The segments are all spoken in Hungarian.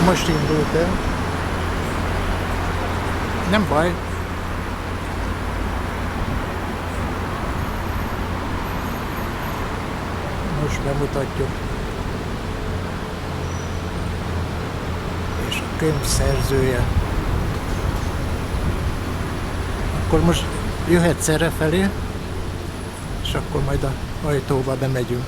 most indult el. Nem baj. Most bemutatjuk. És a könyv szerzője. Akkor most jöhetsz errefelé, és akkor majd a ajtóba bemegyünk.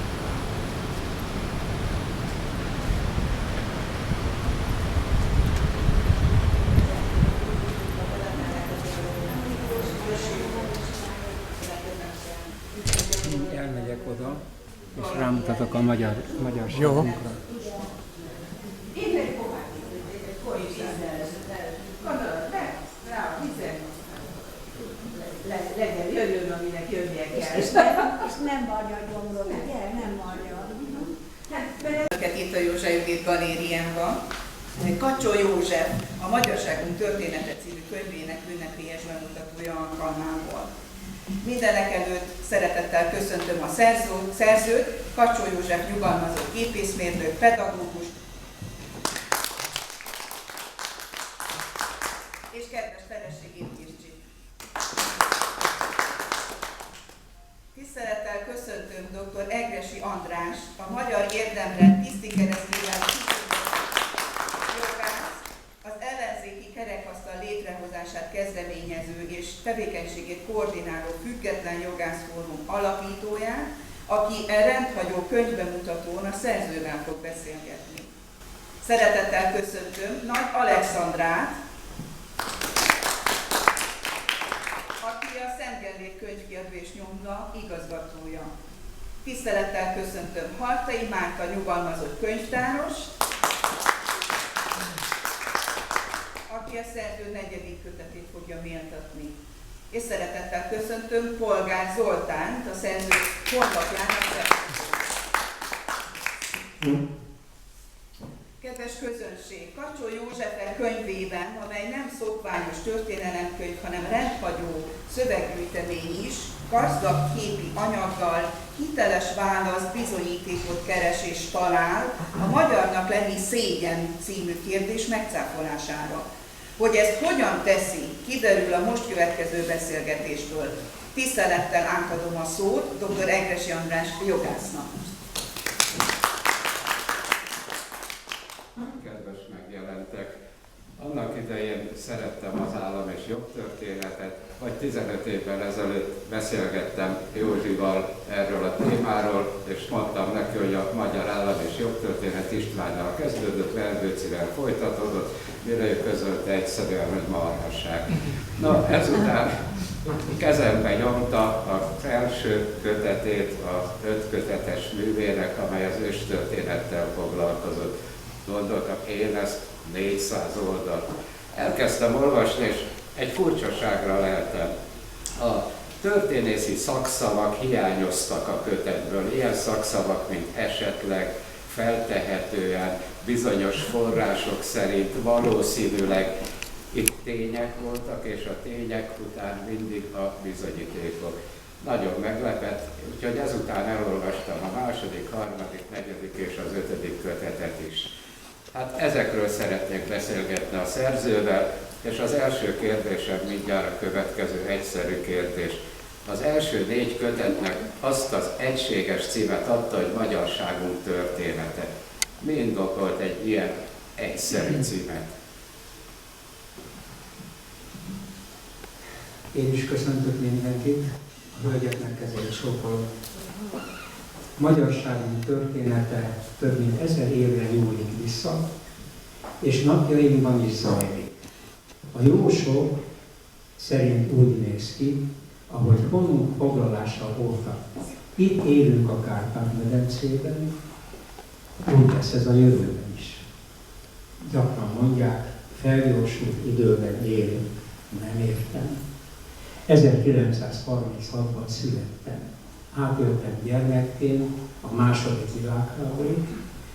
Elmegyek oda, és rámutatok a magyarságunkra. Jó. Legyen, jöjjön, aminek jönnie kell. És nem marja a gyomról, ugye? Nem marja. Őket itt a József Judit Galériánban. Kacsó József, a Magyarságunk története című könyvének ünnepélyes bemutatója alkalmából. Mindenekelőtt szeretettel köszöntöm a szerzőt, Kacsó József nyugalmazó gépészmérnök, pedagógus, és kedves feleségét Kircsit. Tisztelettel köszöntöm dr. Egressy András, a Magyar Érdemrend tisztikeresztővel jogász, az ellenzéki kerekasztal létrehozását kezdeményező és tevékenységét koordináló Független Jogászfórum alapítóját, aki a rendhagyó könyvbemutatón a szerzővel fog beszélgetni. Szeretettel köszöntöm Nagy Alexandrát, aki a Szent Gellért Könyvkiadó és Nyomda igazgatója. Tisztelettel köszöntöm Haltai Márta nyugalmazott könyvtáros, aki a szerző 4. kötetét fogja méltatni. És szeretettel köszöntöm Polgár Zoltánt, a szerző honlapjának szerzőjét. Kedves közönség, Kacsó József könyvében, amely nem szokványos történelemkönyv, hanem rendhagyó szöveggyűjtemény is, gazdag képi anyaggal, hiteles válasz, bizonyítékot keres és talál a Magyarnak lenni szégyen című kérdés megcáfolására. Hogy ezt hogyan teszi, kiderül a most következő beszélgetésből. Tisztelettel átadom a szót dr. Egressy András jogásznak. Kedves megjelentek! Annak idején szerettem az állam és jogtörténetet, vagy 15 évvel ezelőtt beszélgettem Józsival erről a témáról, és mondtam neki, hogy a magyar állam és jogtörténet Istvánnal kezdődött, Verbőcivel folytatódott, mire ő közölte egyszerűen, hogy marhasság. Na, ezután kezembe nyomta az első kötetét az 5 kötetes művének, amely az őstörténettel foglalkozott. Gondoltam, én ezt 400 oldalt. Elkezdtem olvasni, és egy furcsaságra leltem. A történészi szakszavak hiányoztak a kötetből. Ilyen szakszavak, mint esetleg, feltehetően, bizonyos források szerint, valószínűleg. Itt tények voltak, és a tények után mindig a bizonyítékok. Nagyon meglepett, úgyhogy ezután elolvastam a 2., 3., 4. és az 5. kötetet is. Hát ezekről szeretnék beszélgetni a szerzővel, és az első kérdésem mindjárt a következő egyszerű kérdés. Az első 4 kötetnek azt az egységes címet adta, hogy Magyarságunk története. Mi indokolt egy ilyen egyszerű címet? Én is köszöntök mindenkit, a hölgyeknek kezét sokkal. Magyarságunk története több mint 1000 évre nyúlik vissza, és napjainkban is zajlik. A jósok szerint úgy néz ki, ahogy honunk foglalása óta. Itt élünk a Kárpát-medencében, úgy lesz ez a jövőben is. Gyakran mondják, felgyorsult időben élünk. Nem értem. 1936-ban születtem. Átéltem gyermekként a második világháborút,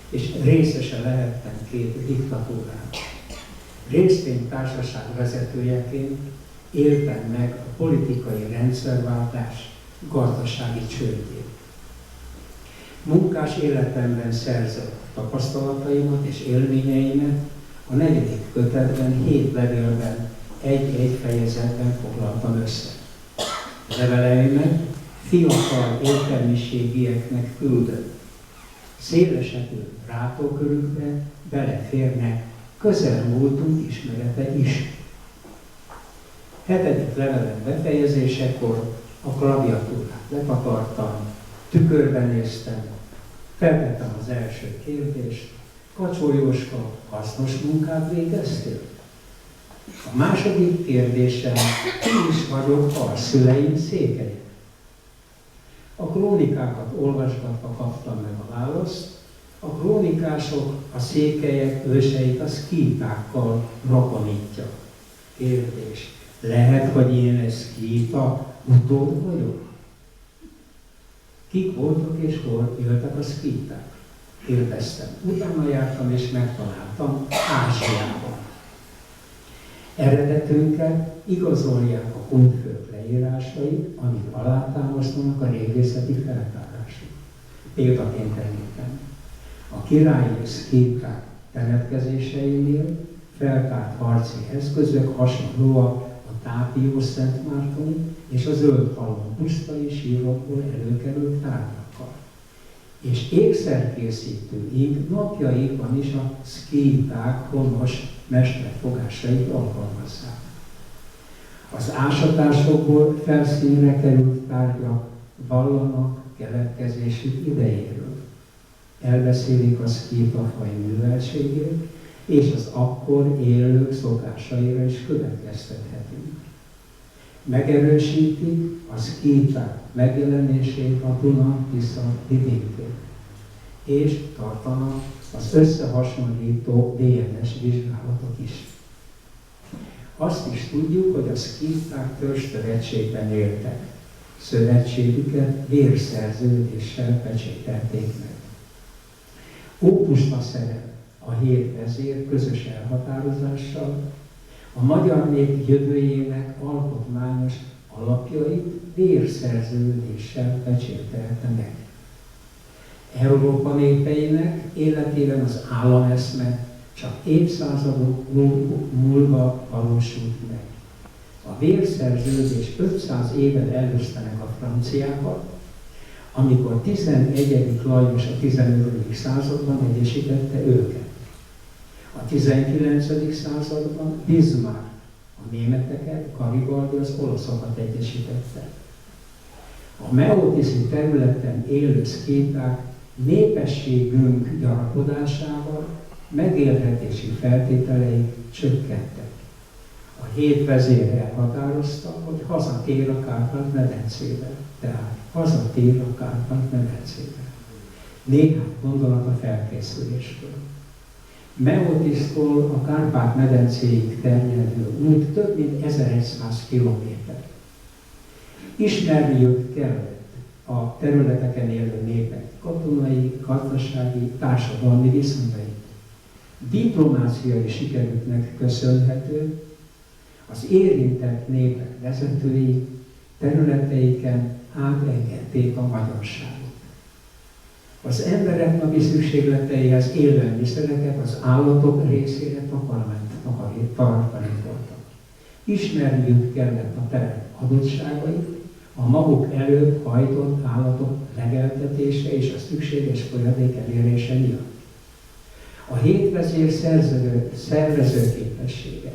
és részese lehettem 2 diktatúrának. Részvénytársaság vezetőjeként éltem meg a politikai rendszerváltás gazdasági csődjét. Munkás életemben szerzett tapasztalataimat és élményeimet A 4. kötetben 7 levélben egy fejezetben foglaltam össze. Leveleimet fiatal értelmiségieknek küldöm. Szélesedő látókörükbe beleférnek közelmúltunk ismerete is. 7. levelem befejezésekor a klaviatúrát letakartam, tükörben néztem, feltettem az első kérdést: Kacsó Jóska, hasznos munkát végeztél? A második kérdésem: ki is vagyok a szüleim székelye? A krónikákat olvasgatva kaptam meg a választ. A krónikások a székelyek őseit a szkítákkal rokonítja. Kérdés: lehet, hogy én szkíta utód vagyok? Kik voltak és hol éltek a szkíták? Kérdeztem. Utána jártam és megtaláltam Ázsiában. Eredetünket igazolják a kunfők leírásai, amik alátámasztanak a régészeti feltárások. Példaként említem. A királyi szkíták temetkezéseinél feltárt harci eszközök hasonlóak a Tápió Szentmártoni és a Zöld Halom pusztai sírokból előkerült tárgyakkal. És ékszerkészítőink napjainkban is a szkíták honos mesterfogásait alkalmazzák. Az ásatásokból felszínre került tárgyak vallanak keletkezésük idejéről. Elbeszélik a szkítafaj műveltségét, és az akkor élők szokásaira is következtethetünk. Megerősítik a szkíták megjelenését a Duna-Tisza vidékén, és tartanak az összehasonlító DNS vizsgálatok is. Azt is tudjuk, hogy a szkíták törzszövetségben éltek. Szövetségüket vérszerződéssel pecsételték meg. Ópuszta szerep a 7 vezér közös elhatározással a magyar nép jövőjének alkotmányos alapjait vérszerződéssel pecsételte meg. Európa népeinek életében az állameszme csak évszázadok múlva valósult meg. A vérszerződés 500 évvel előzte meg a franciákat, amikor 11. Lajos a 15. században egyesítette őket. A 19. században Bismarck a németeket, Garibaldi az olaszokat egyesítette. A meotiszi területen élő szkíták népességünk gyarapodásával megélhetési feltételei csökkentek. A 7 vezér elhatározta, hogy hazatér a Kárpát-medencébe. Tehát hazatér a Kárpát-medencébe. Néhány gondolat a felkészülésről. Meotisztól a Kárpát-medencéig terjedő út több mint 1100 kilométer. Ismerniük kellett a területeken élő népek katonai, gazdasági, társadalmi viszonyait. Diplomáciai sikerüknek köszönhető az érintett népek vezetői területeiken átengedték a magyarságot. Az emberek napi szükségleteihez élelmiszereket az állatok részére tartalékoltak. Ismerniük kellett a terep adottságait, a maguk előtt hajtott állatok legeltetése és a szükséges folyadék elérése miatt. A 7 vezér szervezőképessége,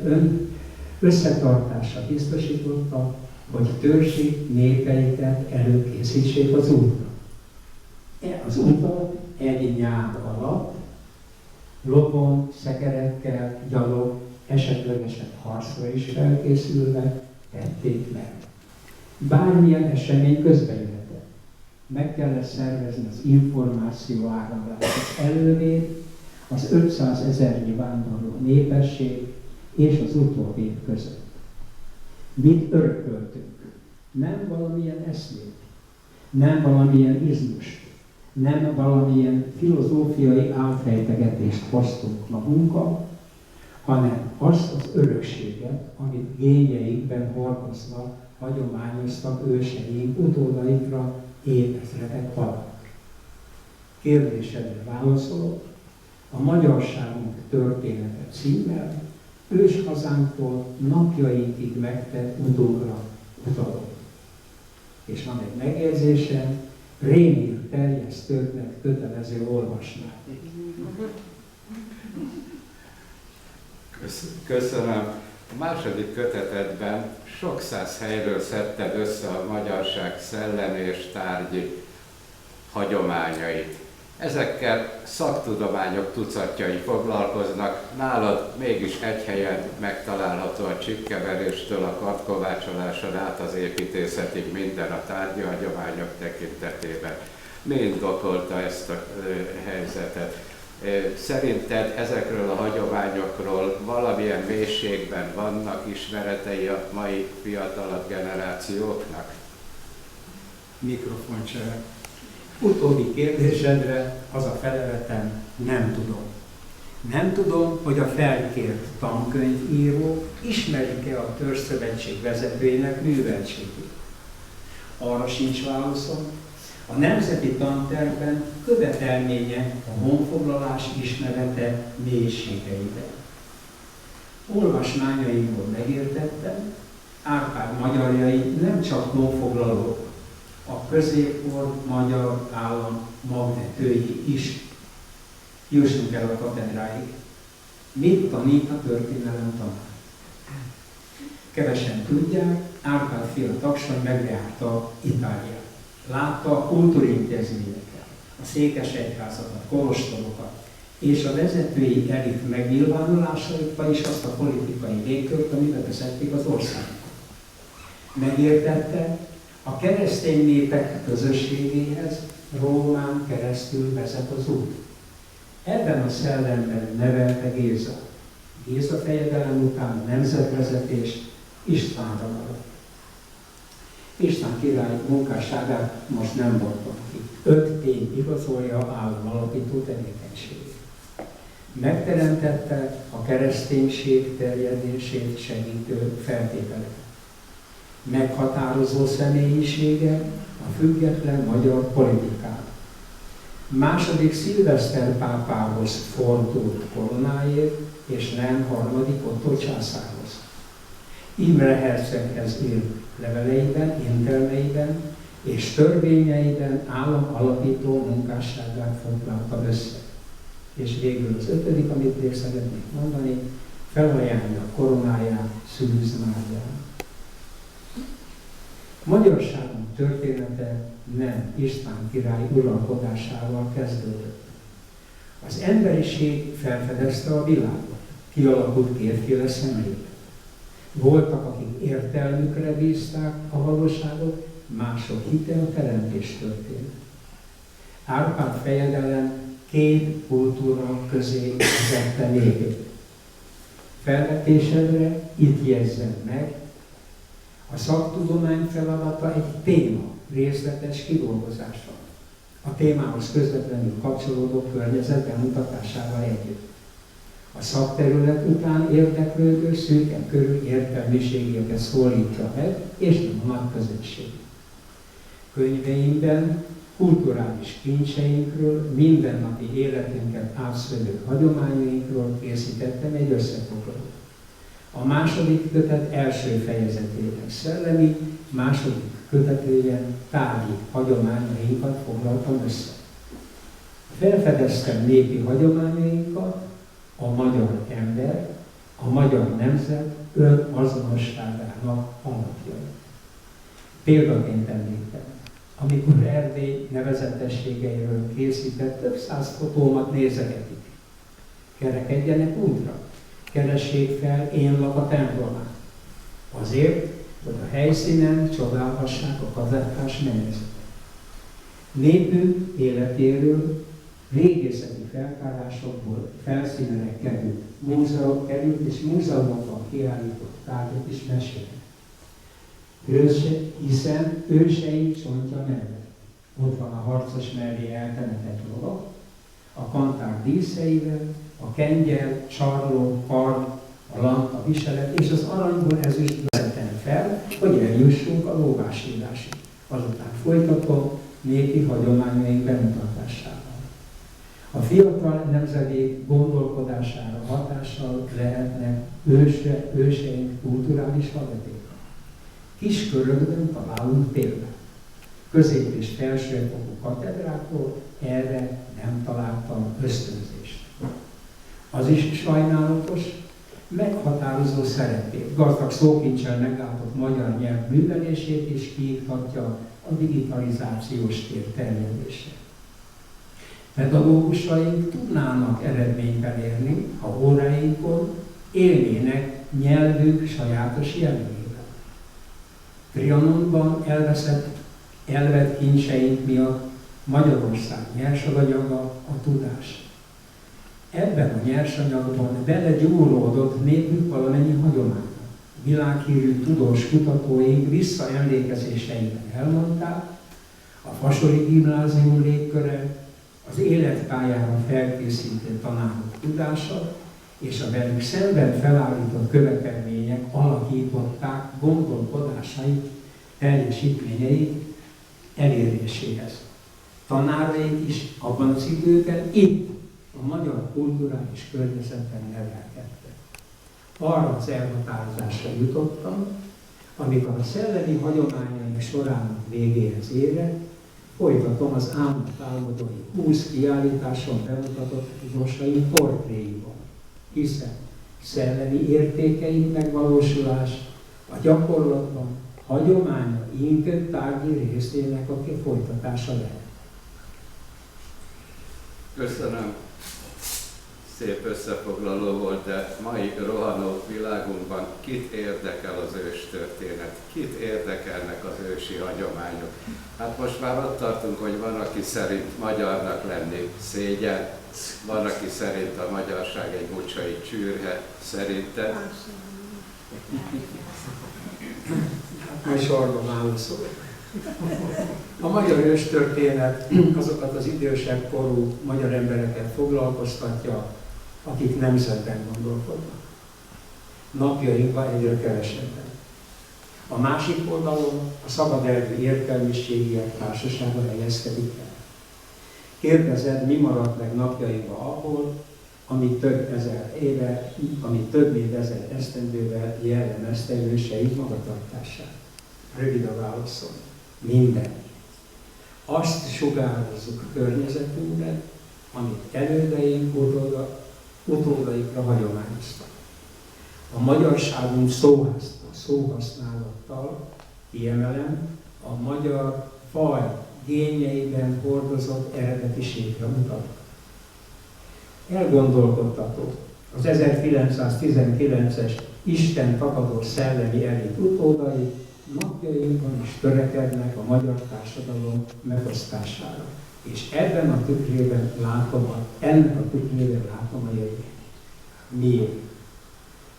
összetartása biztosította, hogy törzsi népeiket előkészítsék az útra. Az utat egy nyád alatt lovon, szekerekkel, gyalog, esetlegesen harcra is felkészülve tették meg. Bármilyen esemény közbejöhetett. Meg kellett szervezni az információ áramlást, az elővét, az 500 000 vándorló népesség és az utóbbi között. Mit örököltünk? Nem valamilyen eszmét, nem valamilyen izmust, nem valamilyen filozófiai álfejtegetést hoztunk magunkkal, hanem azt az örökséget, amit génjeikben hordozva hagyományoztak őseink utódaikra évezredek alatt. Kérdésedre válaszolok, a magyarságunk története címmel ős hazánktól napjainkig megtett utókra utalok. És van egy megjegyzésem, rémír terjesztőknek kötelező olvasmány. Köszönöm. A második kötetedben sok száz helyről szedted össze a magyarság szellemi és tárgyi hagyományait. Ezekkel szaktudományok tucatjai foglalkoznak, nálad mégis egy helyen megtalálható a csipkeveréstől a kardkovácsoláson át az építészetig minden a tárgyi hagyományok tekintetében. Mi indokolta ezt a helyzetet? Szerinted ezekről a hagyományokról valamilyen mélységben vannak ismeretei a mai fiatalabb generációknak? Mikrofoncsere. Utóbbi kérdésedre az a feleletem, nem tudom. Nem tudom, hogy a felkért tankönyvírók ismerik-e a Törzszövetség vezetőjének műveltségét. Arra sincs válaszom. A nemzeti tantervben követelménye a honfoglalás ismerete mélységeiben. Olvasmányaimból megértettem, Árpád magyarjai nem csak honfoglalók, a középkor magyar állam magvetői is. Jussunk el a katedráig. Mit tanít a történelem tanár? Kevesen tudják, Árpád fia Taksony megjárta Itáliát. Látta a kultúrintézményeket, a székesegyházakat, kolostorokat, és a vezetői elit megnyilvánulásait, vagyis azt a politikai légkört, ami bevezették az országot. Megértette, a keresztény népek közösségéhez Rómán keresztül vezet az út. Ebben a szellemben nevelte Géza. Géza fejedelem után nemzetvezetés Istvánra maradt. István király munkásságát most nem bontom ki. 5 tény igazolja állam alapító tevékenységét. Megteremtette a kereszténység terjedését segítő feltételeket. Meghatározó személyisége a független magyar politikát. Második Szilveszter pápához fordult koronáért, és nem harmadik Ottó császárhoz. Imre herceghez írt leveleiben, intelmeiben és törvényeiben állam alapító munkásságát foglalta össze. És végül az 5., amit még szeretnék mondani, felajánlja a koronáját Szűz Márián. Magyarságunk története nem István király uralkodásával kezdődött. Az emberiség felfedezte a világot, kialakult kétféle szemlélet. Voltak, akik értelmükre bízták a valóságot, mások hitelteremtés történet. Árpád fejedelem 2 kultúra közé vezette népét. Felvetésedre itt jegyzem meg, a szaktudomány feladata egy téma részletes kidolgozása. A témához közvetlenül kapcsolódó környezet bemutatásával együtt. A szakterület után érdeklődő szűkebb körű értelmiségieket szólítja meg, és nem a nagy közösség. Könyveimben kulturális kincseinkről, mindennapi életünket átszövő hagyományainkról készítettem egy összefoglalót. A második kötet első fejezetében szellemi, második kötetében tárgyi hagyományainkat foglaltam össze. Felfedeztem népi hagyományainkat, a magyar ember, a magyar nemzet önazonosságának alapjai. Példaként említem, amikor Erdély nevezetességeiről készített több száz fotómat nézegetik. Kerekedjenek útra, keressék fel én a templomát. Azért, hogy a helyszínen csodálhassák a kazettás mennyezetet. Népünk életéről régészeti feltárásokból felszínre került, és múzeumokban kiállított tárgyak is mesélnek. Hiszen őseink csontja mellett. Ott van a harcos mellé eltemetett lovak, a kantár díszeivel, a kengyel, csarló, karm, a lanta viselet és az aranyból ezüst vezetem fel, hogy eljussunk a lóvásírásig. Azután folytatom népi hagyományaink bemutatásával. A fiatal nemzedék gondolkodására hatással lehetnek őseink kulturális hagyatéka. Kis körökben találunk példát. Közép- és felsőfokú katedrákról erre nem találtam ösztönzést. Az is sajnálatos, meghatározó szerepét, gazdag szókincsel meglátott magyar nyelv művelését is kiiktatja a digitalizációs tér terjedése. Pedagógusaink tudnának eredményt elérni, ha óráinkon élnének nyelvük sajátos jellegével. Trianonban elvett kincseink miatt Magyarország nyersanyaga a tudás. Ebben a nyersanyagban belegyúródott népünk valamennyi hagyománya. Világhírű tudós kutatóink visszaemlékezéseiben elmondták, a Fasori Gimnázium légköre, az életpályára felkészítő tanárok tudása és a velük szemben felállított követelmények alakították gondolkodásaik, teljesítményeik eléréséhez. Tanáraink is abban az időben itt, a magyar kulturális környezetben nevelkedtek. Arra az elhatározásra jutottam, amikor a szellemi hagyományaink sorának végéhez érek, folytatom az álmodói 20 kiállításon bemutatott tudósaink portréiban, hiszen szellemi értékeink megvalósulás a gyakorlatban hagyományaink tárgyi részének a folytatása lehet. Köszönöm. Szép összefoglaló volt, de mai rohanó világunkban kit érdekel az őstörténet? Kit érdekelnek az ősi hagyományok? Hát most már ott tartunk, hogy van, aki szerint magyarnak lenni szégyen, van, aki szerint a magyarság egy bucsai csürhe, szerinted? Majd sorban válaszolok. A magyar őstörténet azokat az idősebb korú magyar embereket foglalkoztatja, akik nemzetben gondolkodnak. Napjainkban egyre kevesebben. A másik oldalon a szabadelvű értelmiségiek társasága helyezkedik el. Kérdezed, mi maradt meg napjainkban abból, ami több ezer éve, ami több mint 1000 esztendővel jellemezte őseink magatartását. Rövid a válaszom. Minden. Azt sugározzuk környezetünkben, amit elődeink utódaikra hagyományoztak. A magyarságunk szóhasználattal kiemelem a magyar faj génjeiben hordozott eredetiségre utalok. Elgondolkodtató az 1919-es Isten tagadó szellemi elit utódai napjainkban is törekednek a magyar társadalom megosztására. És ennek a tükrében látom a jövőt. Miért?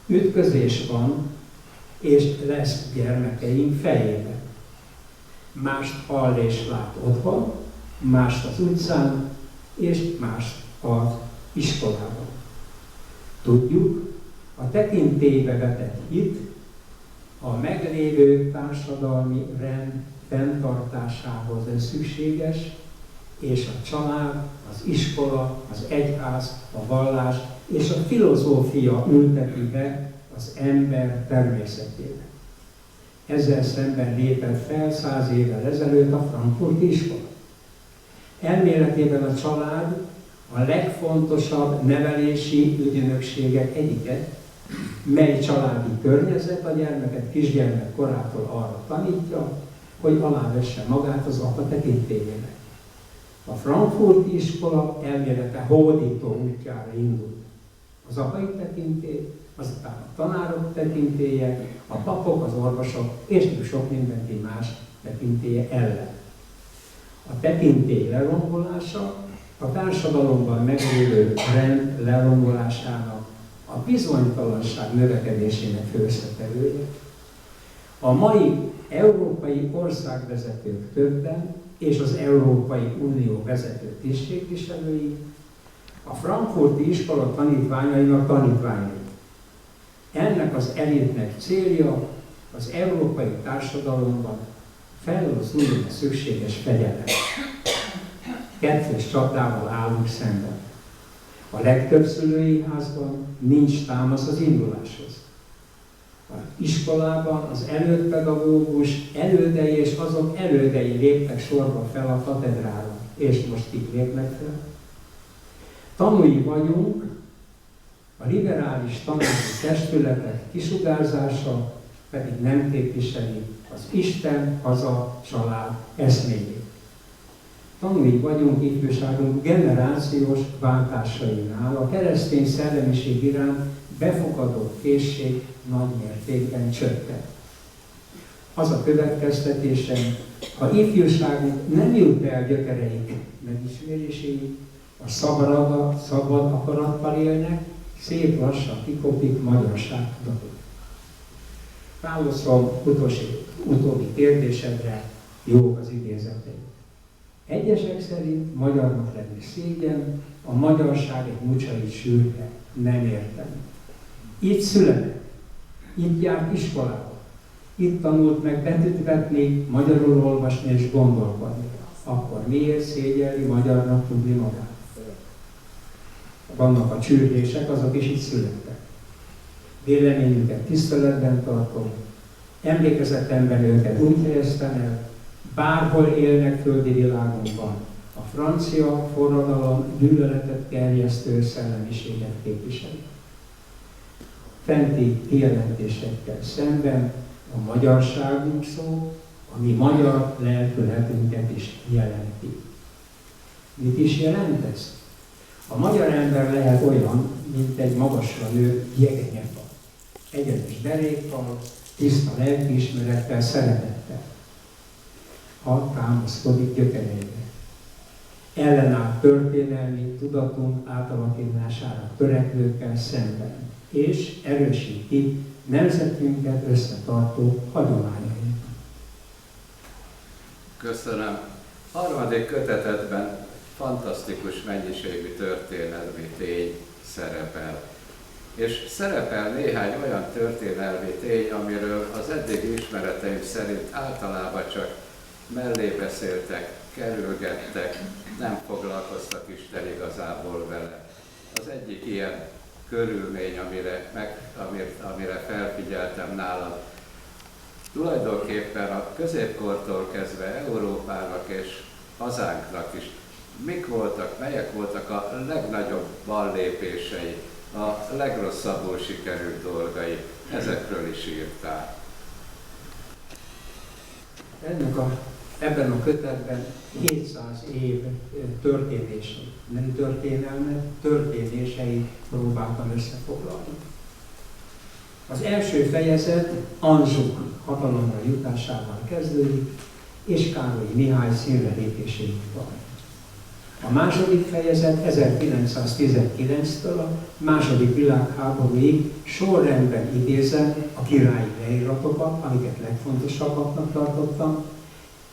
Ütközés van, és lesz gyermekeink fejében. Mást hall és lát otthon, mást az utcán, és mást az iskolában. Tudjuk, a tekintélybe vetett hit a meglévő társadalmi rend fenntartásához szükséges, és a család, az iskola, az egyház, a vallás és a filozófia ülteti be az ember természetébe. Ezzel szemben lépett fel 100 évvel ezelőtt a frankfurti iskola. Elméletében a család a legfontosabb nevelési ügynökségek egyike, mely családi környezet a gyermeket kisgyermek korától arra tanítja, hogy alávesse magát az apa tekintélyének. A frankfurti iskola elmélete hódító útjára indult. Az apai tekintély, azután a tanárok tekintélye, a papok, az orvosok és sok mindenki más tekintélye ellen. A tekintély lerombolása a társadalomban meglévő rend lerombolásának, a bizonytalanság növekedésének főösszetevője. A mai európai országvezetők többen és az Európai Unió vezető tisztségviselői a frankfurti iskola tanítványainak tanítványai. Ennek az elitnek célja az európai társadalomban felhozulni a szükséges fegyelem. kettős csapdával állunk szemben. A legtöbb szülői házban nincs támasz az induláshoz. Az iskolában az előpedagógus elődei és azok elődei léptek sorba fel a katedrára, és most kik lépnek fel. Tanúi vagyunk a liberális tanári testületek kisugárzása pedig nem képviseli az Isten, haza, család eszméjét. Tanúi vagyunk ifjúságunk generációs váltásainál, a keresztény szellemiség iránt befogadó készség nagy mértékben csökkent. Az a következtetésem, ha ifjúságunk nem jut el gyökereik megismeréséig, a szabad akarattal élnek, szép lassan kikopik magyarság tudatot. Válaszolom utóbbi kérdésedre, jók az idézeteim. Egyesek szerint magyarnak lenni szégyen, a magyarság egy mucsai sűrhe, nem értem. Itt született, itt járt iskolába, itt tanult meg betűt vetni, magyarul olvasni és gondolkodni. Akkor miért szégyelli magyarnak tudni magát? Vannak a csürhések, azok is itt születtek. Véleményüket tiszteletben tartom, emlékezetemben őket úgy helyeztem el, bárhol élnek földi világunkban, a francia forradalom gyűlöletet gerjesztő szellemiséget képviseli. Fenti kijelentésekkel szemben a magyarságunk szó, a mi magyar lelkületünket is jelenti. Mit is jelent ez? A magyar ember lehet olyan, mint egy magasra nő jegenyefa. Egyenes derékkal, tiszta lelkiismerettel, szeretettel. Ha támaszkodik gyökereire. Ellenáll történelmi tudatunk átalakítására törekvőkkel szemben, és erősíti nemzetünket összetartó hagyományait. Köszönöm. Harmadik kötetetben fantasztikus mennyiségű történelmi tény szerepel. És szerepel néhány olyan történelmi tény, amiről az eddigi ismereteim szerint általában csak mellé beszéltek, kerülgettek, nem foglalkoztak Isten igazából vele. Az egyik ilyen körülmény, amire felfigyeltem nálad, tulajdonképpen a középkortól kezdve Európának és hazánknak is melyek voltak a legnagyobb ballépései, a legrosszabbul sikerült dolgai, ezekről is írtál. Ebben a kötetben 700 év történései, nem történelme, történései próbáltam összefoglalni. Az első fejezet Anjou hatalomra jutásával kezdődik, és Károly Mihály színre lépéséig van. A második fejezet 1919-től a második világháborúig sorrendben idézem a királyi leíratokat, amiket legfontosabbaknak tartottam,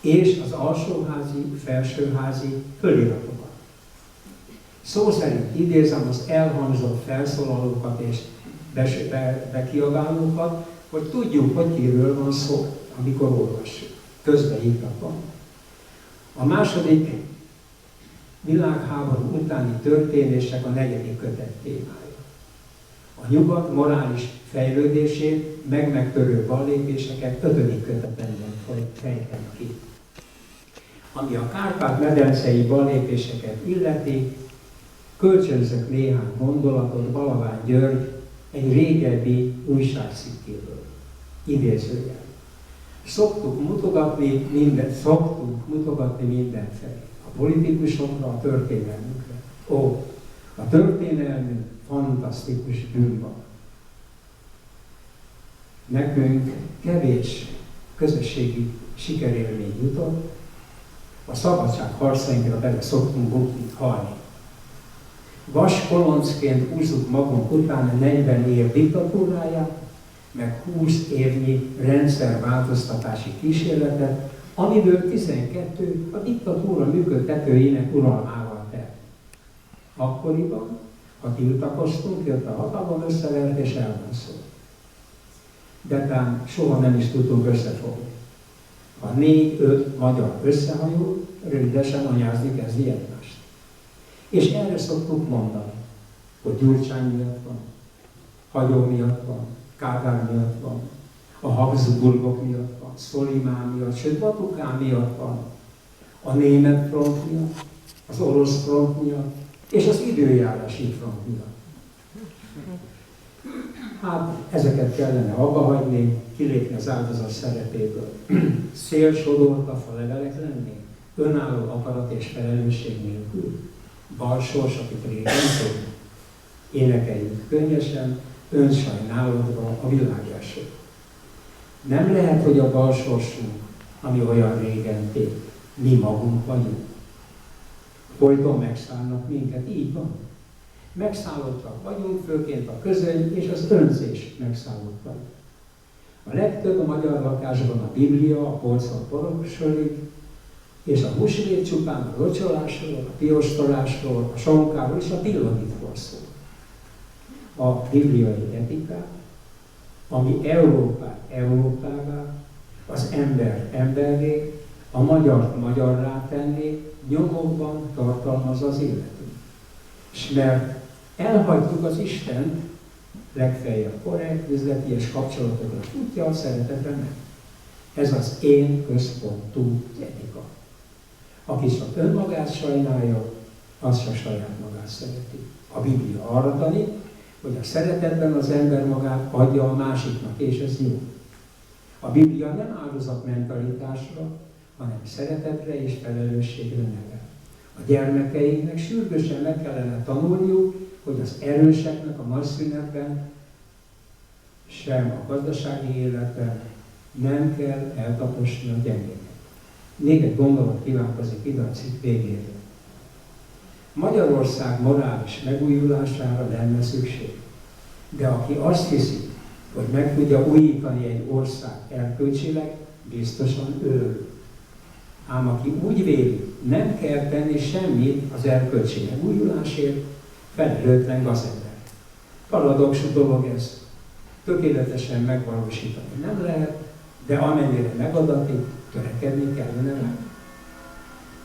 és az alsóházi, felsőházi föliratokat. Szó szerint idézem az elhangzott felszólalókat és bekiabálókat, hogy tudjuk, hogy kiről van szó, amikor olvassuk. Közbeírtatom. A második világháború utáni történések a negyedik kötet témája. A nyugat morális fejlődését, megtörő ballépéseket ötödik kötetemben fejtem ki. Ami a Kárpát-medencei ballépéseket illeti, kölcsönzök néhány gondolatot Balavány György egy régebbi újságcikkéről. Idézőjel. Szoktunk mutogatni mindenfelé. A politikusokra, a történelmünkre. A történelmünk fantasztikus bűnbak. Nekünk kevés közösségi sikerélmény jutott, a szabadság harcainkra bele szoktunk bukni, halni. Vaskoloncként húzzuk magunk után 40 év diktatúráját, meg 20 évnyi rendszerváltoztatási kísérletet, amiből 12 a diktatúra működtetőjének uralmával telt. Akkoriban, ha tiltakoztunk, jött a hatalom, összevert és elbaszott. De talán soha nem is tudtunk összefogni. A 4-5 magyar összehajó rövidesen anyázni kezdi egymást. És erre szoktuk mondani, hogy Gyurcsány miatt van, Hagyó miatt van, Kádár miatt van, a Habsburgok miatt van, Szolymán miatt, sőt Vatukán miatt van, a német front miatt, az orosz front miatt, és az időjárási front miatt. Hát ezeket kellene abbahagyni, kilépni az áldozat szerepéből. Szélsodorta levelek lenni, önálló akarat és felelősség nélkül. Balsors, akit régen tudunk. Énekeljük könnyesen, önsajnálatba a világások. Nem lehet, hogy a balsorsunk, ami olyan régen tét, mi magunk vagyunk. Folyton megszállnak minket, így van. Megszállottak vagyunk, főként a közöny és az önzés megszállottak. A legtöbb a magyar lakásban a Biblia, a polcon porosodik, és a húsvét csupán a locsolásról, a piostolásról, a sonkáról és a pillagitról szól. A bibliai etikát, ami Európát Európává, az ember emberré, a magyar magyarrá tenné, nyomokban tartalmaz az életünk. És mert elhagytuk az Istent, legfeljebb korrekt, üzleti és kapcsolatokra útja, a szeretetre nem. Ez az én központú etika. Aki csak önmagát sajnálja, az se saját magát szereti. A Biblia arra tanít, hogy a szeretetben az ember magát adja a másiknak, és ez jó. A Biblia nem áldozatmentalitásra, hanem szeretetre és felelősségre nevel. A gyermekeinknek sürgősen meg kellene tanulniuk, hogy az erőseknek a nagy szünetben, sem a gazdasági életben nem kell eltaposni a gyengéket. Még egy gondolat kívánkozik ide a cikk végére. Magyarország morális megújulására lenne szükség. De aki azt hiszi, hogy meg tudja újítani egy ország erkölcsileg, biztosan őrül. Ám aki úgy véli, nem kell tenni semmit az erkölcsi megújulásért, felelőtlen gazember. Paradoxú dolog ez. Tökéletesen megvalósítani nem lehet, de amennyire megadatik, törekedni kellene rá.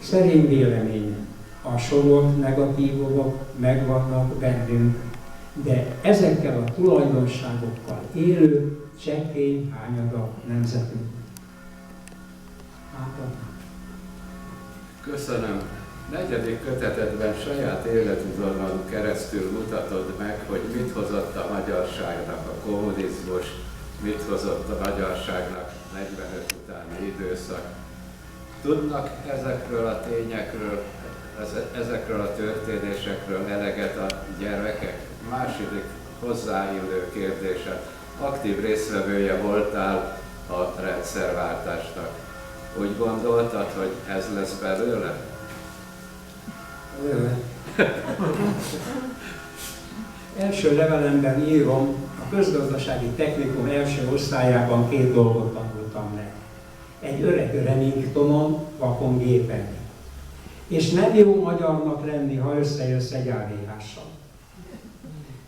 Szerény véleményem, a sorolt negatívumok megvannak bennünk, de ezekkel a tulajdonságokkal élő, csekély hányada nemzetünk. Köszönöm. 4. kötetedben saját életudonon keresztül mutatod meg, hogy mit hozott a magyarságnak a kommunizmus, mit hozott a magyarságnak 45 utáni időszak. Tudnak ezekről a tényekről, ezekről a történésekről eleget a gyermekek? Második hozzáillő kérdése. Aktív résztvevője voltál a rendszerváltásnak. Úgy gondoltad, hogy ez lesz belőle? Első levelemben írom, a közgazdasági technikum első osztályában 2 dolgot tanultam meg. Egy öreg Remingtonon vakon gépelni. És nem jó magyarnak lenni, ha összejössz egy AVH-sal.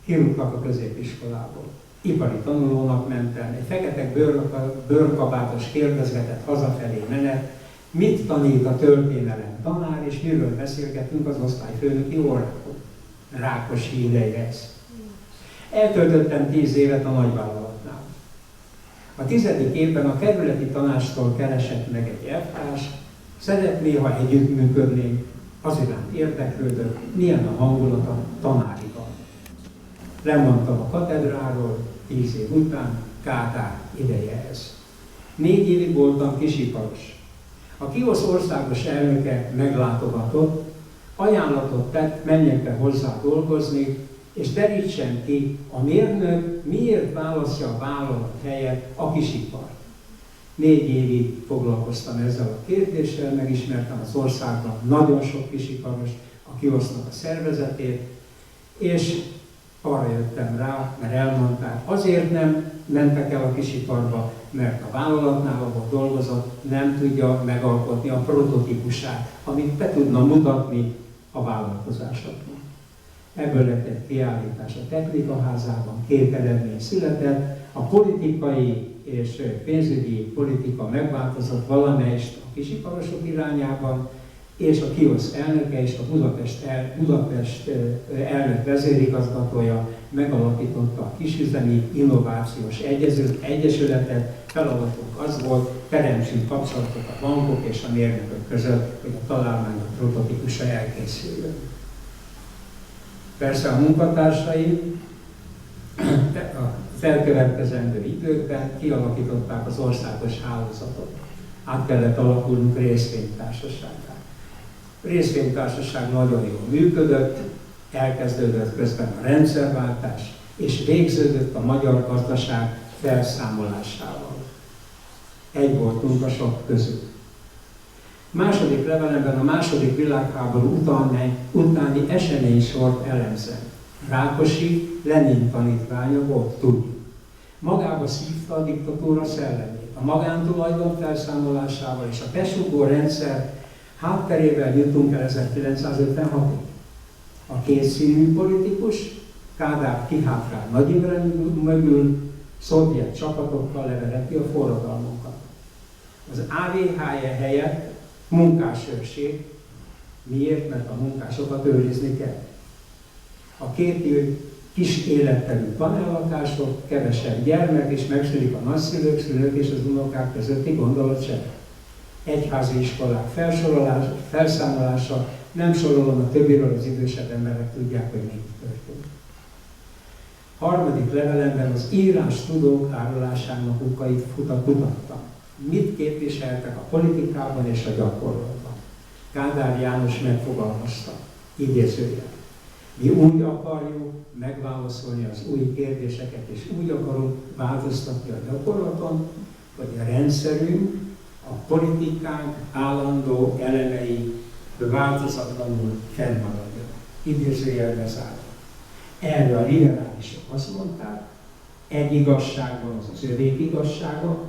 Kirúgtak a középiskolából. Ipari tanulónak mentem, egy fekete bőrkabátos kérdezgetett hazafelé menet, mit tanít a történelem tanár, és miről beszélgettünk az osztályfőnöki órákon. Rákosi ideje ez. Eltöltöttem 10 évet a nagyvállalatnál. A 10. évben a kerületi tanácstól keresett meg egy elvtárs, szeretné, ha együttműködnénk, az iránt érdeklődött, milyen a hangulat a tanáriban. Lemondtam a katedráról, 10 év után, Kádár ideje ez. 4 évig voltam kisiparos. A KIOSZ országos elnöke meglátogatott, ajánlatot tett, menjek be hozzá dolgozni, és derítsen ki, a mérnök miért választja a vállalat helyett a kisipart. 4 évig foglalkoztam ezzel a kérdéssel, megismertem az országban nagyon sok kisiparos, a KIOSZ-nak a szervezetét, és arra jöttem rá, mert elmondták, azért nem mentek el a kisiparba, mert a vállalatnál, ahol dolgozott, nem tudja megalkotni a prototípusát, amit be tudna mutatni a vállalkozásoknak. Ebből lett egy kiállítás a Technikaházában, 2 eredmény született, a politikai és pénzügyi politika megváltozott valamelyest a kisiparosok irányában, és a KIOSZ elnöke és a Budapest elnök vezérigazgatója megalapította a Kisüzemi Innovációs Egyesületet. Feladatunk az volt, teremtsünk kapcsolatot a bankok és a mérnökök között, hogy a találmányok prototípusa elkészüljön. Persze a munkatársaim az elkövetkezendő időkben kialakították az országos hálózatot. Át kellett alakulnunk részvénytársasággá. A részvénytársaság nagyon jól működött, elkezdődött közben a rendszerváltás, és végződött a magyar gazdaság felszámolásával. Egy voltunk a sok közül. Második levelemben a második világháború utáni eseménysort elemzem. Rákosi Lenin tanítványa volt, tudjuk. Magába szívta a diktatúra szellemét, a magántulajdon felszámolásával és a besugó rendszer hátterével jutunk el 1956-ig. A kétszínű politikus, Kádár kihátrál Nagy Imre mögül, szovjet csapatokkal levereti a forradalmunkat. Az AVH-je helyett munkásőrség. Miért? Mert a munkásokat őrizni kell. A két kis életterű panellakások, kevesebb gyermek, és megszűnik a nagyszülők, szülők és az unokák közötti gondolatcsere. Egyházi iskolák felszámolása, nem sorolom a többiről, az idősebb emberek tudják, hogy mi történt. Harmadik levelemben az írás tudók árulásának okait kutattam. Mit képviseltek a politikában és a gyakorlatban? Kádár János megfogalmazta, idézőjel. Mi úgy akarjuk megválaszolni az új kérdéseket, és úgy akarunk változtatni a gyakorlaton, hogy a rendszerünk, a politikánk állandó elemei változatlanul fennmaradjanak. Idézőjelbe zárva. Erre a liberálisok azt mondták, egy igazság van, az az övék igazsága,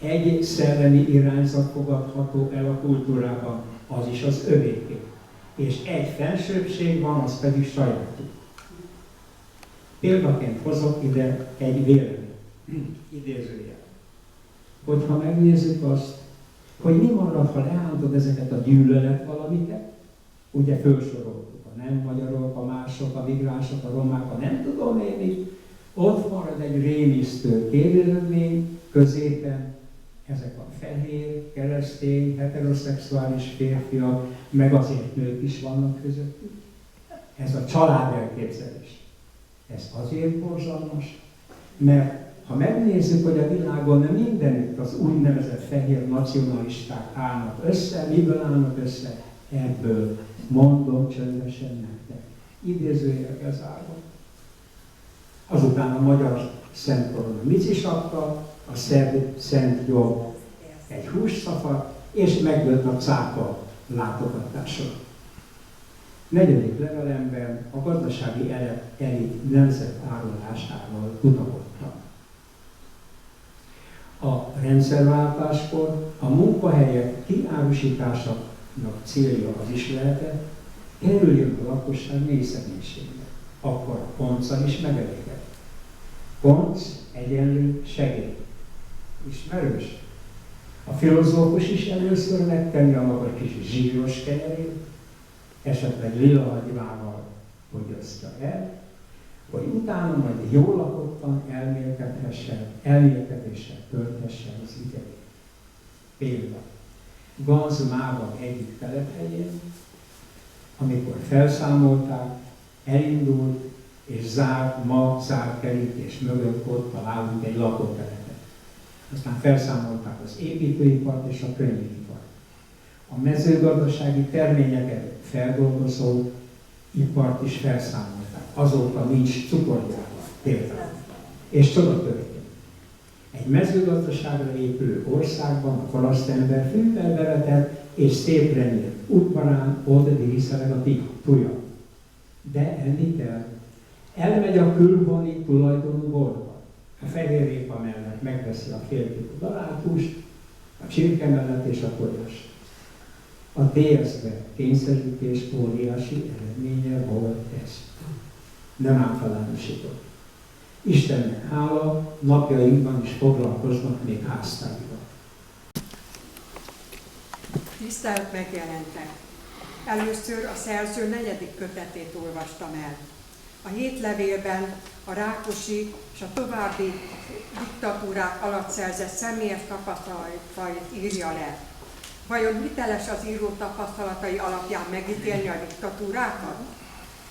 egy szellemi irányzat fogadható el a kultúrában, az is az övéké. És egy felsőbbség van, az pedig sajátuk. Példaként hozok ide egy vélemény, idézőjel. Hogyha megnézzük azt, hogy mi marad, ha leállítod ezeket a gyűlölet valamiket, ugye felsoroltuk a nem magyarok, a mások, a migránsok, a romák, a nem tudom én mit, ott marad egy rémisztő kérdőmény középen, ezek a fehér, keresztény, heteroszexuális férfiak, meg azért nők is vannak közöttük. Ez a család elképzelés. Ez azért borzalmas, mert ha megnézzük, hogy a világon mindenütt az úgynevezett fehér nacionalisták állnak össze, miből állnak össze? Ebből mondom csöndesen nektek. Idézőjelekkel zárva. Azután a magyar Szent Korona Micisakkal, a szerb Szent Jobb egy hússzafa, és megjött a cápa látogatása. Negyedik levelemben a gazdasági elit nemzetárulásával kutakodtam. A rendszerváltáskor a munkahelyek kiárusításának célja az is lehetett, kerüljön a lakosság mély szegénységbe. Akkor a konccal is megelégett. Konc egyenlő segély. Ismerős? A filozófus is először megtenni a maga kis zsíros kenyerét, esetleg lila hagymával fogyasztja el, hogy utána majd jól lakottan elmélkedéssel töltesse az idejét. Például Ganz Máva egyik telephelyén, amikor felszámolták, elindult és zárt kerítés mögött ott találunk egy lakótelepet. Aztán felszámolták az építőipart és a könyvipart. A mezőgazdasági terményeket feldolgozó ipart is felszámolták. Azóta nincs cukorgyár például. És csoda történt. Egy mezőgazdaságra épülő országban a parasztember fűvel bevetett és szépre nyílt udvarán oda díszeleg a tuja. De enni kell. Elmegy a külhoni tulajdonú boltba. A fehérrépa mellett megveszi a féltipú daráldhúst, a csirke mellett és a tojást. A DSZ-be kényszerítés óriási eredménye volt ez. Nem általánosított. Istennek hála, napjainkban is foglalkoznak még háztáival. Tisztelt megjelentek! Először a szerző 4. kötetét olvastam el. A 7 levélben a Rákosi és a további diktatúrák alatt szerzett személyes tapasztalatait írja le. Vajon hiteles az író tapasztalatai alapján megítélni a diktatúrákat?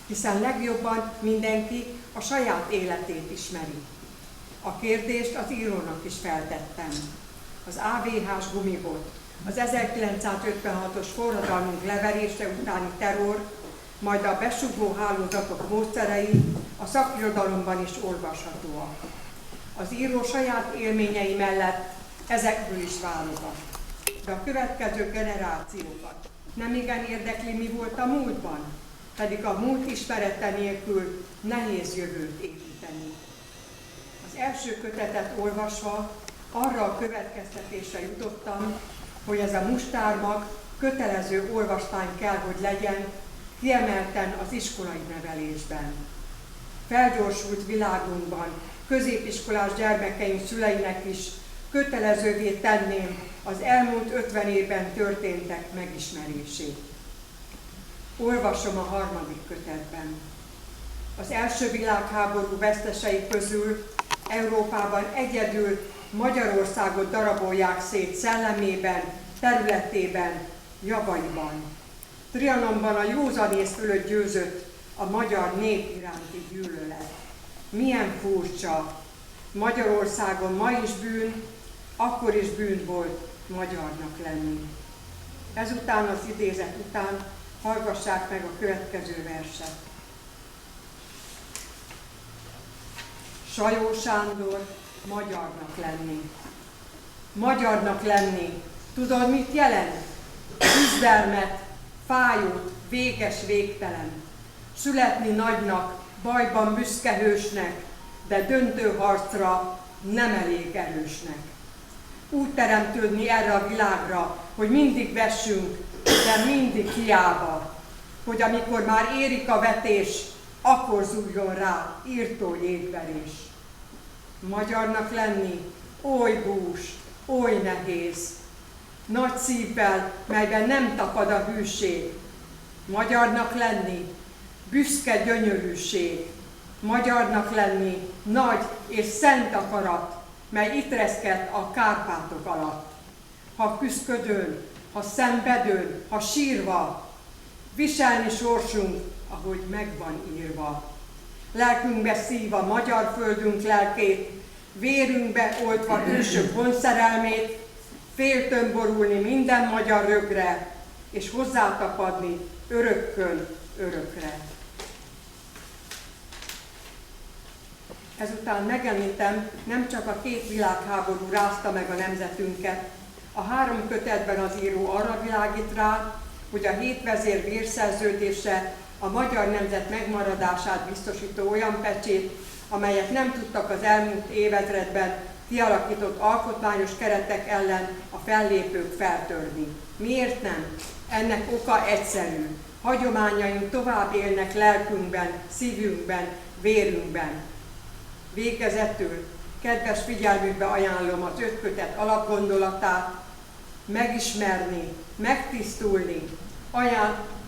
Hiszen legjobban mindenki a saját életét ismeri. A kérdést az írónak is feltettem. Az AVH-s gumibot, az 1956-os forradalmunk leverése utáni terror, majd a besugó hálózatok módszerei a szakirodalomban is olvashatóak. Az író saját élményei mellett ezekből is válogat. De a következő generációkat nem igen érdekli, mi volt a múltban, pedig a múlt ismerete nélkül nehéz jövőt építeni. Az első kötetet olvasva arra a következtetésre jutottam, hogy ez a mustármag kötelező olvasmány kell, hogy legyen, kiemelten az iskolai nevelésben. Felgyorsult világunkban középiskolás gyermekeink szüleinek is kötelezővé tenném az elmúlt 50 évben történtek megismerését. Olvasom a 3. kötetben. Az első világháború vesztesei közül Európában egyedül Magyarországot darabolják szét szellemében, területében, javaiban. Trianonban a józanész fölött győzött a magyar nép iránti gyűlölet. Milyen furcsa! Magyarországon ma is bűn, akkor is bűn volt magyarnak lenni. Ezután az idézet után hallgassák meg a következő verset. Sajó Sándor, magyarnak lenni. Magyarnak lenni. Tudod, mit jelent? Küzdelmet, fájót, véges, végtelen. Születni nagynak, bajban büszke hősnek, de döntő harcra nem elég erősnek. Úgy teremtődni erre a világra, hogy mindig vessünk, de mindig hiába. Hogy amikor már érik a vetés, akkor zúgjon rá írtó jégverés. Magyarnak lenni, oly bús, oly nehéz. Nagy szívvel, melyben nem tapad a hűség. Magyarnak lenni, büszke gyönyörűség. Magyarnak lenni, nagy és szent akarat, mely itt reszked a Kárpátok alatt. Ha küszködön, ha szenvedőn, ha sírva, viselni sorsunk, ahogy megvan írva. Lelkünkbe szív a magyar földünk lelkét, vérünkbe oltva ősök honszerelmét, féltön borulni minden magyar rögre, és hozzátapadni örökkön örökre. Ezután megemlítem, nem csak a 2 világháború rázta meg a nemzetünket. A 3 kötetben az író arra világít rá, hogy a 7 vezér vérszerződése a magyar nemzet megmaradását biztosító olyan pecsét, amelyet nem tudtak az elmúlt évezredben kialakított alkotmányos keretek ellen a fellépők feltörni. Miért nem? Ennek oka egyszerű. Hagyományaink tovább élnek lelkünkben, szívünkben, vérünkben. Végezetül kedves figyelmükbe ajánlom az 5 kötet alapgondolatát, megismerni, megtisztulni,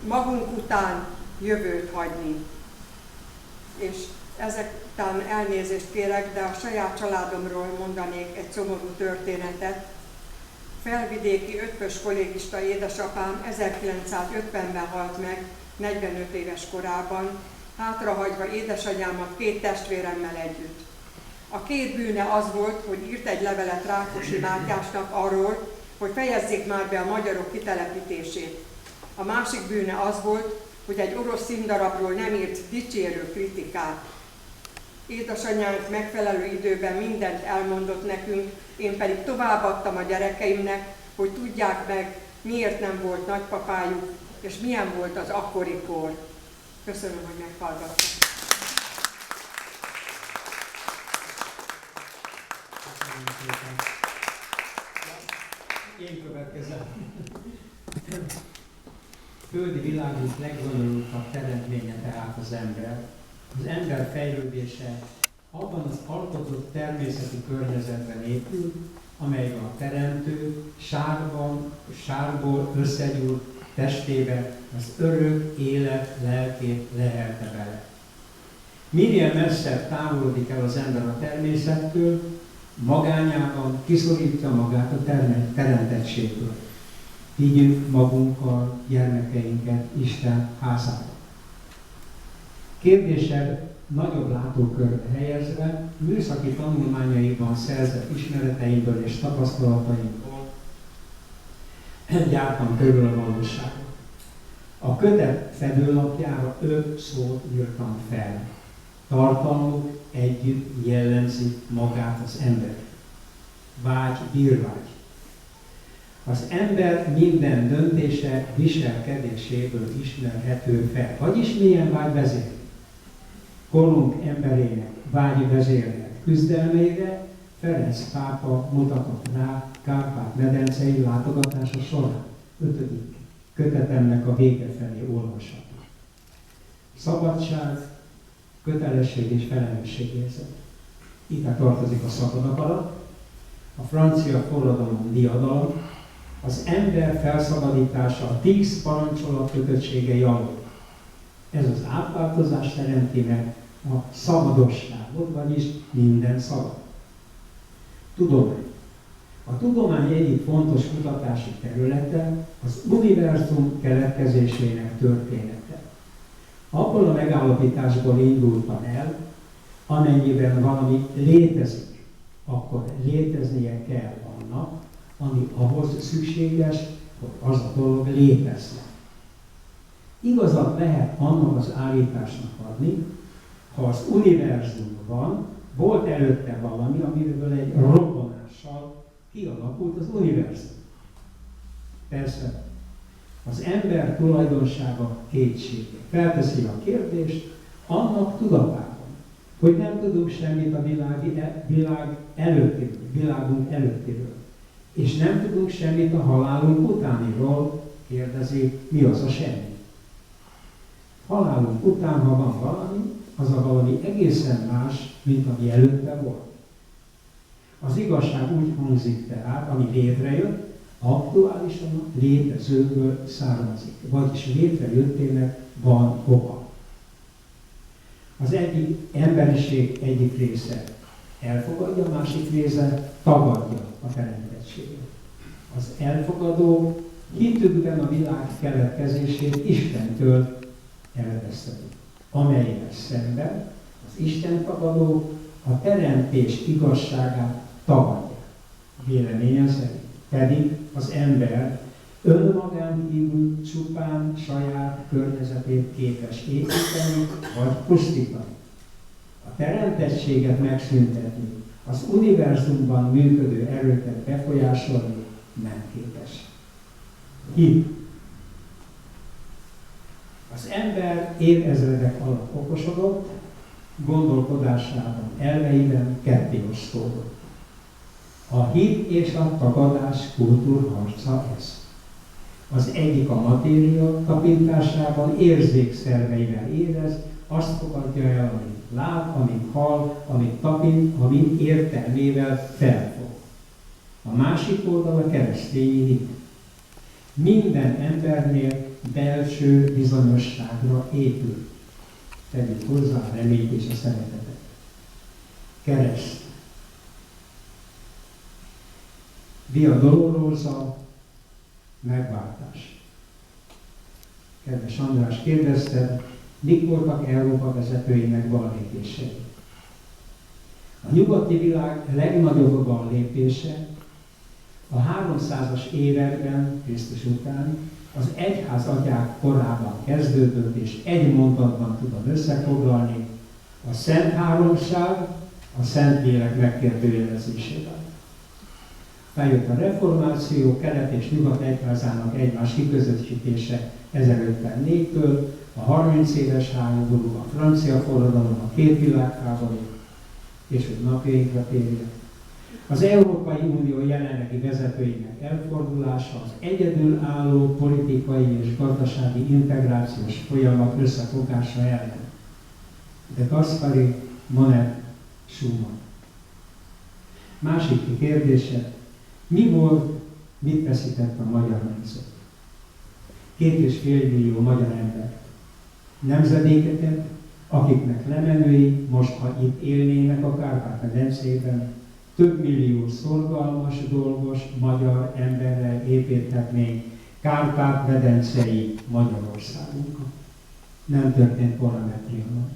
magunk után jövőt hagyni. És ezek után elnézést kérek, de a saját családomról mondanék egy szomorú történetet. Felvidéki ötvös kollégista édesapám 1950-ben halt meg, 45 éves korában, hátrahagyva édesanyámat 2 testvéremmel együtt. A 2 bűne az volt, hogy írt egy levelet Rákosi Mátyásnak arról, hogy fejezzék már be a magyarok kitelepítését. A másik bűne az volt, hogy egy orosz színdarabról nem írt dicsérő kritikát. Édesanyánk megfelelő időben mindent elmondott nekünk, én pedig továbbadtam a gyerekeimnek, hogy tudják meg, miért nem volt nagypapájuk, és milyen volt az akkori kor. Köszönöm, hogy meghallgattak. Én következem. Földi világunk legbonyolultabb teremtménye tehát az ember. Az ember fejlődése abban az alkotott természeti környezetben épül, amelyben a teremtő sárból összegyúrt testébe az örök élet lelkét lehelte bele. Minél messzebb távolodik el az ember a természettől, magányában kiszorítja magát a teremtettségből. Vigyük magunkkal gyermekeinket Isten házába. Kérdésed nagyobb látókörbe helyezve, műszaki tanulmányaiban szerzett ismereteimből és tapasztalataimból gyártam körül a valóságot. A kötet fedőlapjára 5 szót írtam fel. Tartalmuk együtt jellemzi magát az embert. Vágy, bírvágy. Az ember minden döntése viselkedéséből ismerhető fel. Vagyis milyen vágy vezér? Korunk emberének vágy vezérelt küzdelmeire Ferenc pápa mutatott rá Kárpát-medencei látogatása során. 5. kötetemnek a vége felé olvasható. Szabadság, kötelesség és felelősségérzet. Ide tartozik a szabad akarat, a francia forradalom diadalom, az ember felszabadítása a 10 parancsolat kötöttségei alól. Ez az átváltozás teremti meg a szabadosságot, vagyis minden szabad. Tudomány. A tudomány egyik fontos kutatási területe az univerzum keletkezésének története. Abból a megállapításból indultam el, amennyiben valami létezik, akkor léteznie kell annak, ami ahhoz szükséges, hogy az a dolog létezzen. Igazat lehet annak az állításnak adni, ha az univerzumban volt előtte valami, amiből egy robbanással kialakult az univerzum. Persze, az ember tulajdonsága kétsége. Felteszi a kérdést annak tudatában, hogy nem tudunk semmit a világunk előttiről, és nem tudunk semmit a halálunk utániról, kérdezi, mi az a semmi. Halálunk után, ha van valami, az a valami egészen más, mint ami előtte volt. Az igazság úgy hangzik tehát, ami létrejött, aktuálisan a létezőből származik, vagyis létrejöttének van oka. Az egyik emberiség egyik része elfogadja, a másik része tagadja a teremtettséget. Az elfogadó hitükben a világ keletkezését Istentől eredeztetik, amelyel szemben az Isten tagadó a teremtés igazságát tagadja. Véleményem szerint pedig az ember önmagán kívül csupán saját környezetét képes építeni vagy pusztítani. A teremtettséget megszüntetni, az univerzumban működő erőket befolyásolni nem képes. Hit. Az ember évezredek alatt okosodott, gondolkodásában, elveiben kettéosztódott. A hit és a tagadás kultúrharca ez. Az egyik a matéria tapintásában érzékszerveivel érez, azt fogadja el, amit lát, amit hall, amit tapint, amit értelmével felfog. A másik oldal a keresztényi hit. Minden embernél belső bizonyosságra épül. Tegyük hozzá a reményt és a szeretetet. Kereszt. Via Dolorosa, megváltás. Kedves András, kérdezted, mik voltak Európa vezetőinek ballépései? A nyugati világ legnagyobb ballépése a 300-as években, Krisztus után, az egyház atyák korában kezdődött, és egy mondatban tudom összefoglalni, a Szent Háromság a Szentlélek megkérdőjelezésével. Feljött a reformáció, kelet és nyugat egyházának egymás kiközösítése 1054-től, a 30 éves háború, a francia forradalom, a 2 világháború, és hogy napjainkra térjek. Az Európai Unió jelenlegi vezetőinek elfordulása az egyedülálló politikai és gazdasági integrációs folyamat összefogása ellen. De Gaspari, Monet, Schumann. Másik kérdése, mi volt, mit veszített a magyar nemzet? 2,5 millió magyar ember. Nemzedékeket, akiknek lemenői most, ha itt élnének a Kárpát-medencében, több millió szorgalmas, dolgos magyar emberrel építhetnénk Kárpát-medencei Magyarországunkat. Nem történt parametrion.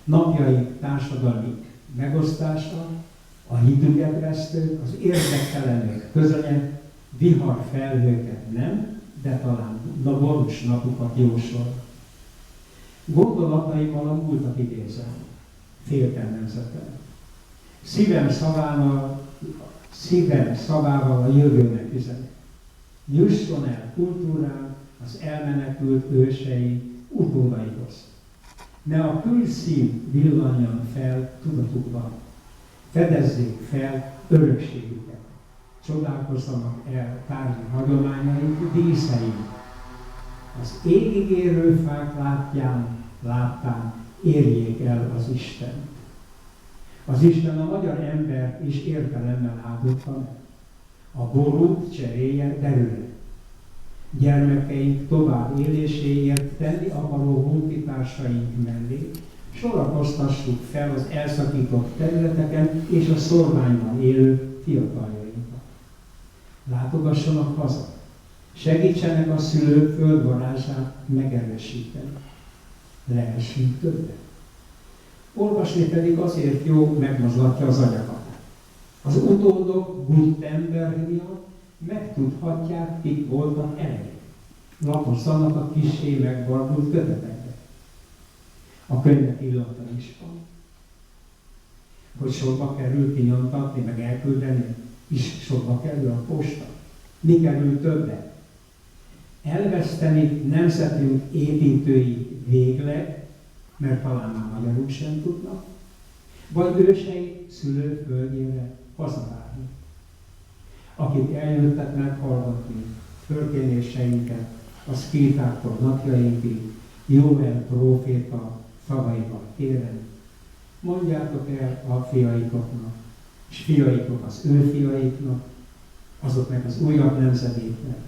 Napjaink társadalmi megosztása, a hitüket vesztők, az érdektelenök közönye, vihar felhőket nem, de talán borús napokat jósol. Gondolataimmal a múltat idézem, féltem nemzetem. Szívem szavával a jövőnek üzenek. Jusson el kultúrán az elmenekült ősei utódaihoz. Ne a külszín villanjon fel tudatukban. Fedezzék fel örökségüket. Csodálkozzanak el tárgyi hagyományaink díszeink. Az égig érő fák láttán érjék el az Isten. Az Isten a magyar ember is értelemmel áldotta meg. A borút cserélje derűre. Gyermekeink tovább éléséért tenni akaró honfitársaink mellé sorakoztassuk fel az elszakított területeken és a szorványban élő fiataljainkat. Látogassanak haza, segítsenek a szülők földvarázsát megerősíteni. Lehessünk többet. Olvasni pedig azért jó, megmozgatja az agyakat. Az utódok Gutenberg miatt megtudhatják, kik voltak elején. Lapozzanak a kissé megvardult kötetekbe. A könyvek illata is van. Hogy sorba kerül kinyomtatni, meg elküldeni, is sorba kerül a posta. Mi kerül többe? Elveszteni nemzetünk építői végleg, mert talán már magyarul sem tudnak, vagy ősei szülőföldjére hazavárni, akik eljöttek meghallgatni történéseinket a szkítáktól napjainkig, Jóel próféta szavaival kérem, mondjátok el a fiaikoknak, és fiaikok az ő fiaiknak, azoknak az újabb nemzedéknek,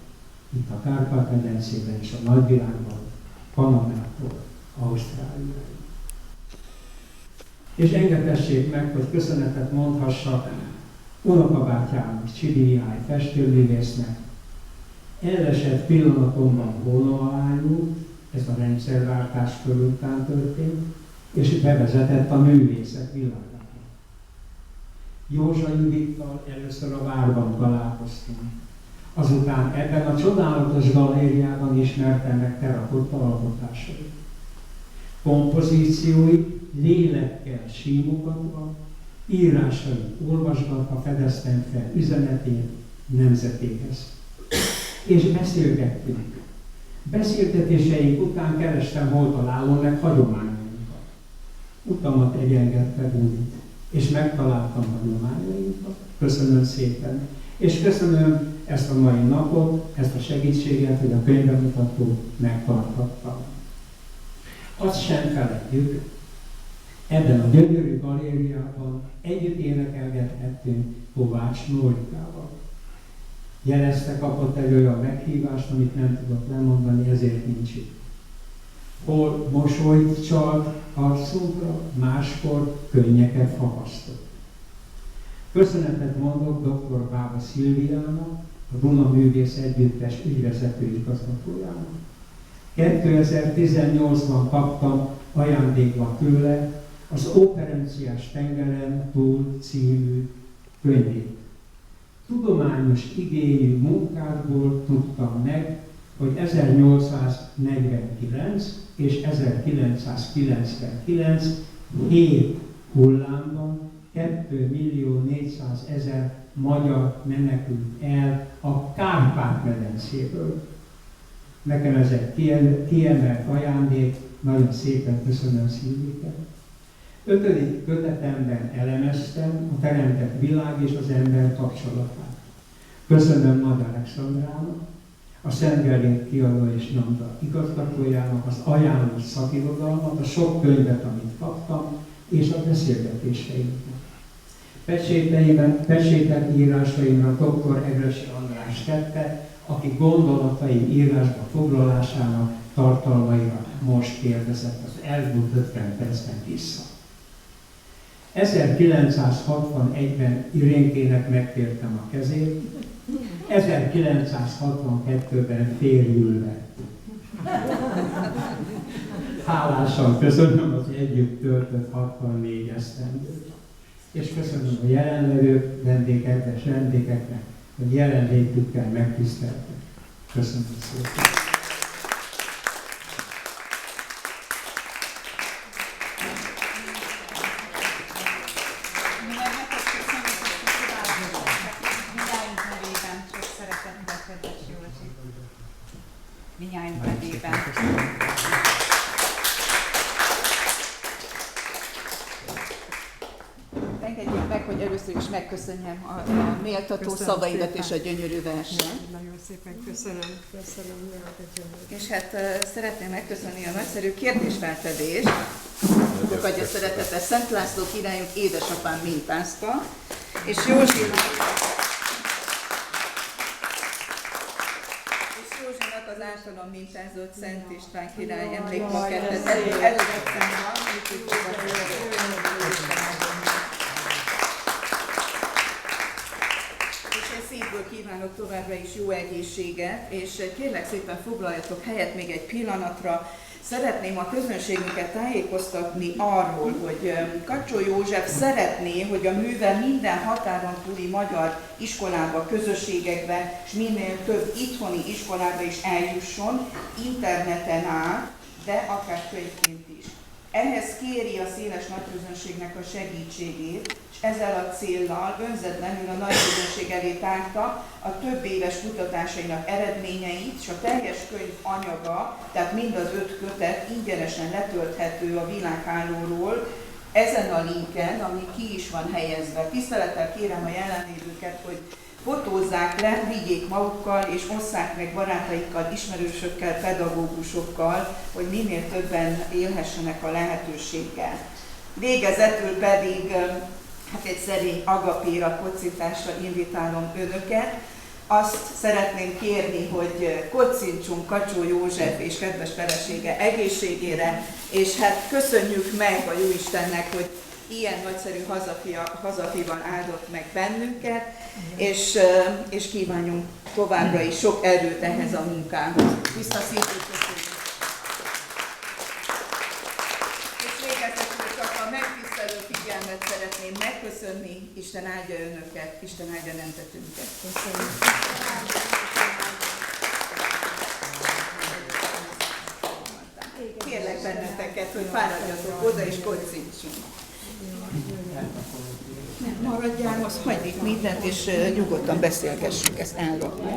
itt a Kárpát-medencében és a nagyvilágban, Kanadától Ausztráliáig. És engedessék meg, hogy köszönetet mondhassak unokabátyámnak, Csidi Mihály festőművésznek. Elesett pillanatomban volna alányult, ez a rendszerváltás körültán történt, és bevezetett a művészek világába. Józsa Judittal először a Várban találkoztunk. Azután ebben a csodálatos galériában ismertem meg terrakotta alkotásait. Kompozíciói lélekkel símogatva, írásai olvasgatva fedeztem fel üzenetét nemzetéhez. És beszélgettünk. Beszélgetéseink után kerestem, hol találom meg hagyományainkat. Utamat egyengedte Bújt, és megtaláltam hagyományainkat. Köszönöm szépen. És köszönöm ezt a mai napot, ezt a segítséget, hogy a könyvbemutatót megtarthattam. Azt sem feledjük, ebben a gyönyörű galériában együtt énekelgethettünk Kovács Nórikával. Jelezte, kapott elő a meghívást, amit nem tudok lemondani, ezért nincs itt. Hol mosolyt csalt arcunkra, máskor könnyeket fakasztott. Köszönetet mondok dr. Bába Szilviának, a Duna Művész Együttes ügyvezető igazgatójának. 2018-ban kaptam ajándékba tőle az Operenciás tengeren túl című könyvét. Tudományos igényű munkákból tudtam meg, hogy 1849 és 1999 7 hullámban 2.400.000 magyar menekült el a Kárpát-medencéből. Nekem ez egy kiemelt ajándék, nagyon szépen köszönöm Szilviket. 5. kötetemben elemeztem a teremtett világ és az ember kapcsolatát. Köszönöm Nagy Alexandrának, a Szent Gellért kiadó és nyomda igazgatójának az ajánlott szakirodalmat, a sok könyvet, amit kaptam, és a beszélgetéseinknek. Pecsételt írásaimra dr. Egressy András tette, aki gondolataim írásba foglalásának tartalmaira most kérdezett az elmúlt 50 percben vissza. 1961-ben Irénkének megkértem a kezét, 1962-ben férjül vett. Hálásan köszönöm az együtt töltött 64 esztendőt. És köszönöm a jelenlevő kedves vendégeknek, hogy jelenlétükkel megtiszteltek. Köszönöm szépen. Mindnyájunk nevében. Engedjék meg, hogy először is megköszönjem a méltató Köszönöm szavaidat szépen. és a gyönyörű versenyt. Nagyon szépen köszönöm. És hát szeretném megköszönni a nagyszerű kérdésfeltevést. Fogadja szeretettel Szent László királyunk édesapám mintázta, és Józsinak az általam mintázott Szent István király emlékmakettet elővettem van, és én szívből kívánok továbbra is jó egészséget, és kérlek szépen foglaljatok helyet még egy pillanatra. Szeretném a közönségünket tájékoztatni arról, hogy Kacsó József szeretné, hogy a műve minden határon túli magyar iskolába, közösségekbe, és minél több itthoni iskolába is eljusson, interneten át, de akár könyvként is. Ehhez kéri a széles nagyközönségnek a segítségét, és ezzel a céllal önzetlenül a nagyközönség elé tárta a több éves kutatásainak eredményeit, és a teljes könyv anyaga, tehát mind az 5 kötet ingyenesen letölthető a világhálóról, ezen a linken, ami ki is van helyezve. Tisztelettel kérem a jelenlévőket, hogy fotózzák le, vigyék magukkal, és osszák meg barátaikkal, ismerősökkel, pedagógusokkal, hogy minél többen élhessenek a lehetőséggel. Végezetül pedig hát egy szerény agapéra kocintásra invitálom önöket. Azt szeretném kérni, hogy kocintsunk Kacsó József és kedves felesége egészségére, és hát köszönjük meg a Jóistennek, hogy ilyen nagyszerű hazafival áldott meg bennünket, és kívánjunk továbbra is sok erőt ehhez a munkához. Tiszta szívből köszönjük! És végezetül csak a megtisztelő figyelmet szeretném megköszönni. Isten áldja önöket, Isten áldja nemzetünket. Köszönjük! Kérlek benneteket, hogy fáradjatok oda és kocintsunk. Nem maradjál, most hagyd itt mindent, és nyugodtan beszélgessünk, ezt elrakni.